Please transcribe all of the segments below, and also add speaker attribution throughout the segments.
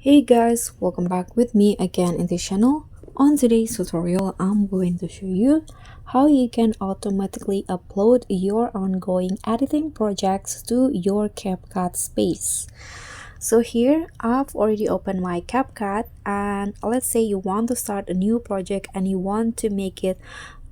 Speaker 1: Hey guys, welcome back with me again in this channel. On today's tutorial, I'm going to show you how you can automatically upload your ongoing editing projects to your CapCut space. So here, I've already opened my CapCut, and let's say you want to start a new project and you want to make it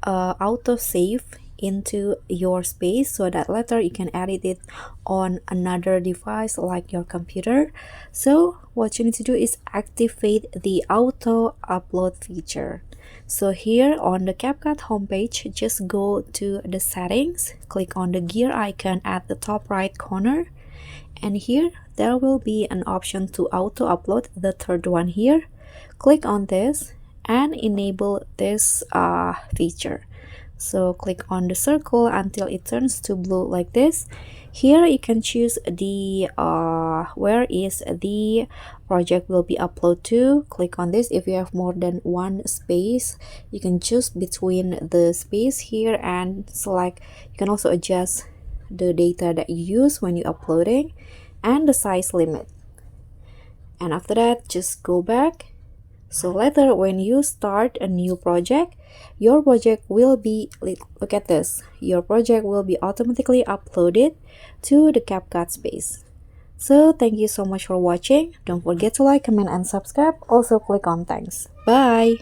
Speaker 1: auto-save into your space so that later you can edit it on another device like your computer. So what you need to do is activate the auto upload feature. So here on the CapCut homepage, just go to the settings, click on the gear icon at the top right corner, and here there will be an option to auto upload, the third one here. Click on this and enable this feature. So click on the circle until it turns to blue like this. Here you can choose the where is the project will be uploaded to. Click on this. If you have more than one space, you can choose between the space here and select. You can also adjust the data that you use when you're uploading and the size limit. And after that, just go back. So later when you start a new project, your project will be, look at this, your project will be automatically uploaded to the CapCut space. So thank you so much for watching. Don't forget to like, comment, and subscribe. Also click on thanks. Bye!